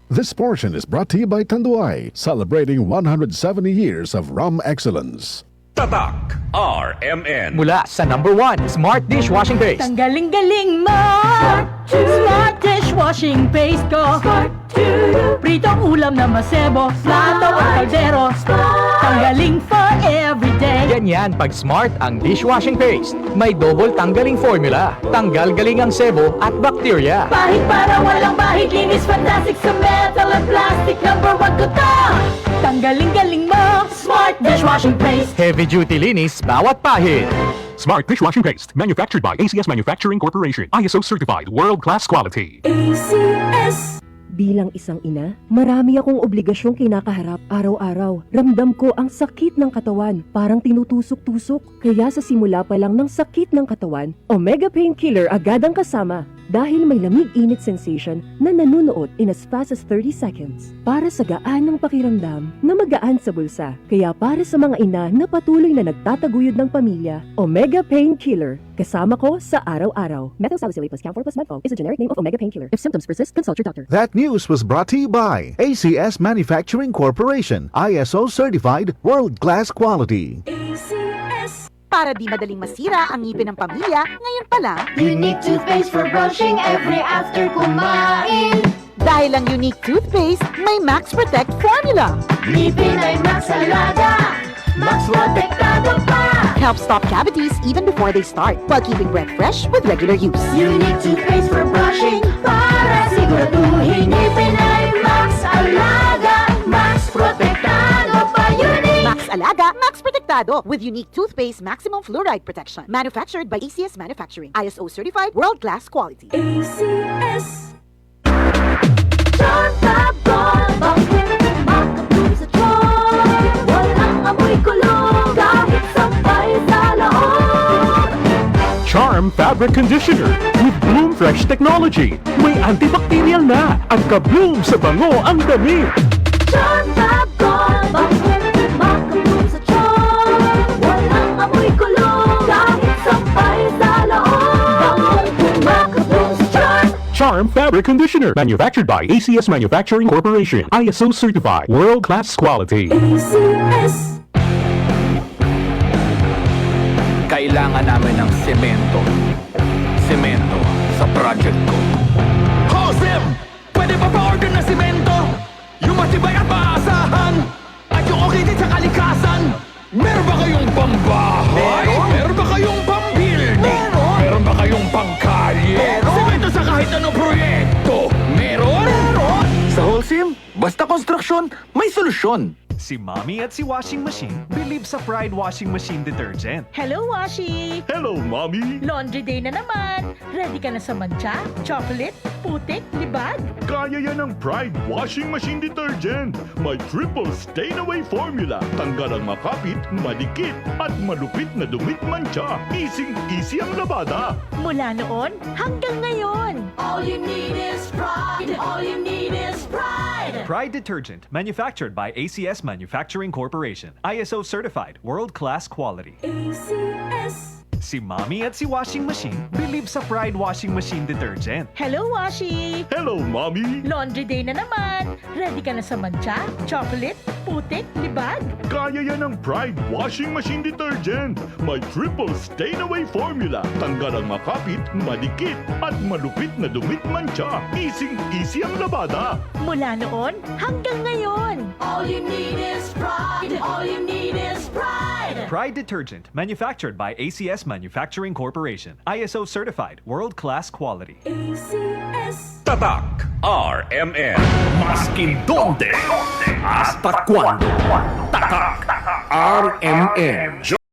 This portion is brought to you by Tanduay, celebrating 170 years of rum excellence. Tatak RMN. Mula sa number 1 Smart Dishwashing Paste. Tanggaling-galing mo Smart dishwashing paste ko Pritong ulam na masebo Plato at kaldero Tanggaling for everyday. Ganyan pag Smart ang dishwashing paste. May double tanggaling formula. Tanggal galing ang sebo at bakterya. Pahit para walang bahid. Linis fantastic sa metal at plastic. Number 1 ko to. Tanggaling-galing mo Smart dishwashing paste. Heavy duty linis bawat pahid. Smart Dishwashing Paste, manufactured by ACS Manufacturing Corporation. ISO certified, world-class quality. ACS. Bilang isang ina, marami akong obligasyong kinakaharap araw-araw. Ramdam ko ang sakit ng katawan, parang tinutusok-tusok. Kaya sa simula pa lang ng sakit ng katawan, Omega Painkiller agad ang kasama. Dahil may lamig-init sensation na nanunuot in as fast as 30 seconds. Para sa gaan ng pakiramdam na magaan sa bulsa. Kaya para sa mga ina na patuloy na nagtataguyod ng pamilya, Omega Painkiller. Kasama ko sa araw-araw. Methoxyl plus Camphor plus Medfol is a generic name of Omega Painkiller. If symptoms persist, consult your doctor. That news was brought to you by ACS Manufacturing Corporation, ISO certified, world-class quality. ACS. Para di madaling masira ang ngipin ng pamilya, ngayon pa lang, Unique toothpaste for brushing every after kumain. dahil ang unique toothpaste, may Max Protect formula. Ngipin ay Max Alaga. Max Protektado pa. Helps stop cavities even before they start, while keeping breath fresh with regular use. Unique toothpaste for brushing para siguraduhin ngipin ay Max Alaga. Max Protektado pa. Unique. Max Alaga, Max Protectado with unique toothpaste maximum fluoride protection. Manufactured by ACS Manufacturing. ISO certified, world-class quality. ACS. John Fabon, bakit makapun sa John? Walang amoy kulong, kahit sampay sa loob. Charm Fabric Conditioner with Bloom Fresh Technology. May antibacterial na at ka-bloom sa bango ang damit. John Fabon, bakit makapun sa John? Walang amoy kulong, kahit sampay sa loob. Bangong kumakapun sa John. Charm Fabric Conditioner, manufactured by ACS Manufacturing Corporation. ISO certified, world-class quality. ACS. Kailangan namin ng semento. Semento sa project ko. Josem! Pwede pa pa-order na simento? Yung matibay at maasahan? At yung okay din sa kalikasan? Meron ba kayong pambahay? Meron ba kayong pambuilding? Meron ba kayong pangkalye? Simento sa kahit anong proyekto? Meron? Sa Holcim, basta konstruksyon, may solusyon. Si Mommy at si Washing Machine believe sa Pride Washing Machine Detergent. Hello, Washi! Hello, Mommy! Laundry day na naman. Ready ka na sa mancha, chocolate, putik, libag? Kaya yan ang Pride Washing Machine Detergent. May triple stain-away formula. Tanggal ang makapit, madikit, at malupit na dumit mancha. Easy ang labada. Mula noon hanggang ngayon. All you need is pride. All you need is pride. Pride Detergent, manufactured by ACS Manufacturing Corporation. ISO certified, world-class quality. ACS. Si Mommy at si Washing Machine believe sa Pride Washing Machine Detergent. Hello, Washi! Hello, Mommy! Laundry day na naman. Ready ka na sa mancha, chocolate, putik, libag? Kaya yan ang Pride Washing Machine Detergent. May triple stain-away formula. Tanggal ang makapit, madikit, at malupit na dumit mancha. Easy ang labada. Mula noon hanggang ngayon. All you need is pride. All you need is pride. Pride Detergent, manufactured by ACS Manufacturing Corporation. ISO certified, world-class quality. ACS. Tatak RMN. Maskin donde hasta cuando. Tatak RMN.